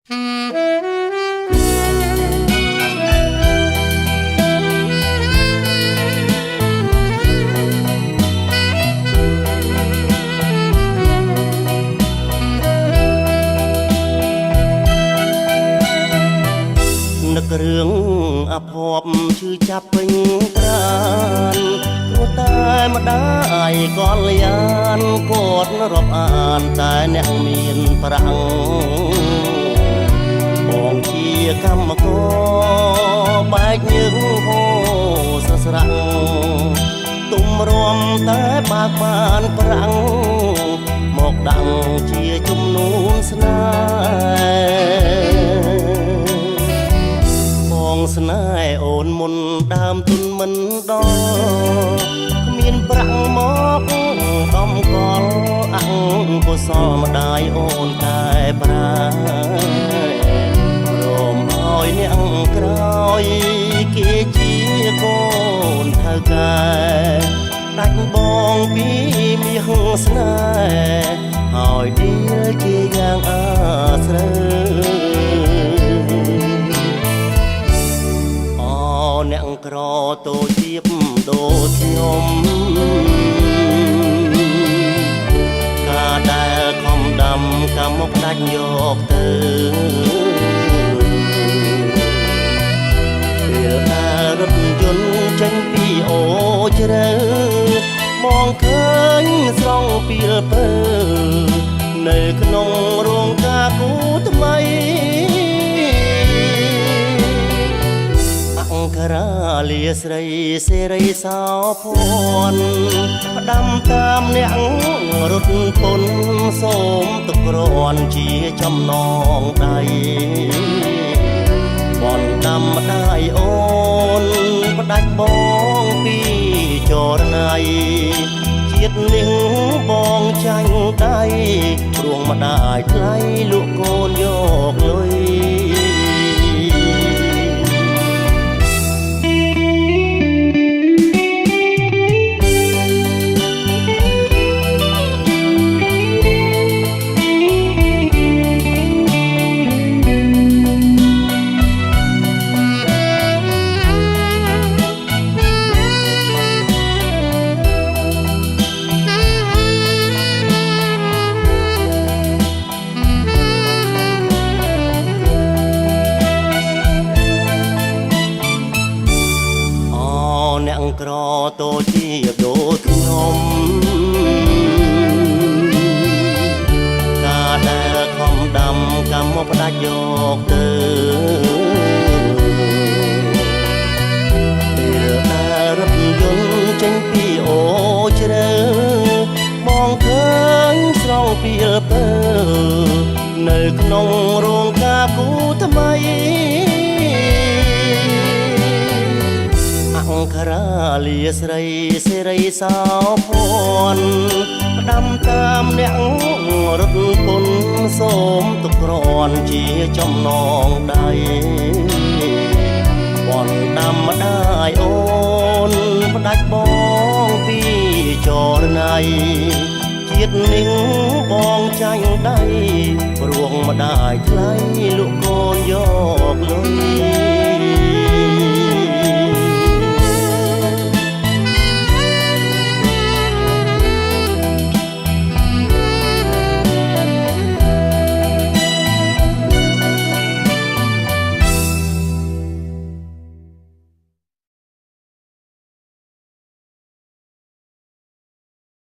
នឹករឿងអភ័ព្វឈឺចាប់ពេញប្រាណព្រោះតែម្ដាយក៏លយានគាត់រាប់អានតែអ្នកមានប្រាំងបងជាកម្មករបែកញើសហូរស្រស្រាំងទុំរំតែបើកបានប្រាំងមកដាំងជាជំនូនស្នេហ៍ស្នេហ៍អូនមុនដើមទុនមិនដល់គ្មានប្រាក់មកដំកល់អង្គកុសលម្ដាយអូនតែប្រាព្រមឲ្យអ្នកក្រោយគេជាកូនថៅកែដាច់បងពីមាសស្នេហ៍ឲ្យដៀលជាយ៉ាងអាស្រើអ្នកក្រតូចៀបដូចខ្ញុំការដែលខំដាំកម្មមកដាច់យកទៅពេលដែលរថយន្តចេញពីអូជ្រៅមองឃើញស្រង់ពីលពើនៅក្នុងរោងការគូថ្មីអង្គរាលាស្រីសេរីសោភ័ណ្ឌផ្ដាំតាមអ្នករត់ពុនសូមទុកគ្រាន់ជាចំណងដៃបនដាំម្ដាយអូនផ្ដាច់បងពីចរណៃជាតិនេះបងចាញ់ដៃព្រួងម្ដាយថ្លៃលក់កូនយកលុយអ្នកក្រតូចជាដូចខ្ញុំការដែលខំដាំកម្មមកផ្ដាច់យកទៅពេលដែលរថយន្តចេញពីអូជ្រៅមองឃើញស្រង់ពីលពើនៅក្នុងរោងការគូថ្មីអង្គរាលាស្រីសេរីសោភ័ណ្ឌផ្ដាំតាមអ្នករត់ពុនសូមទុកគ្រាន់ជាចំណងដៃបនដាំម្ដាយអូនផ្ដាច់បងពីចរណៃជាតិនេះបងចាញ់ដៃព្រួងម្ដាយថ្លៃលក់កូនយកលុយ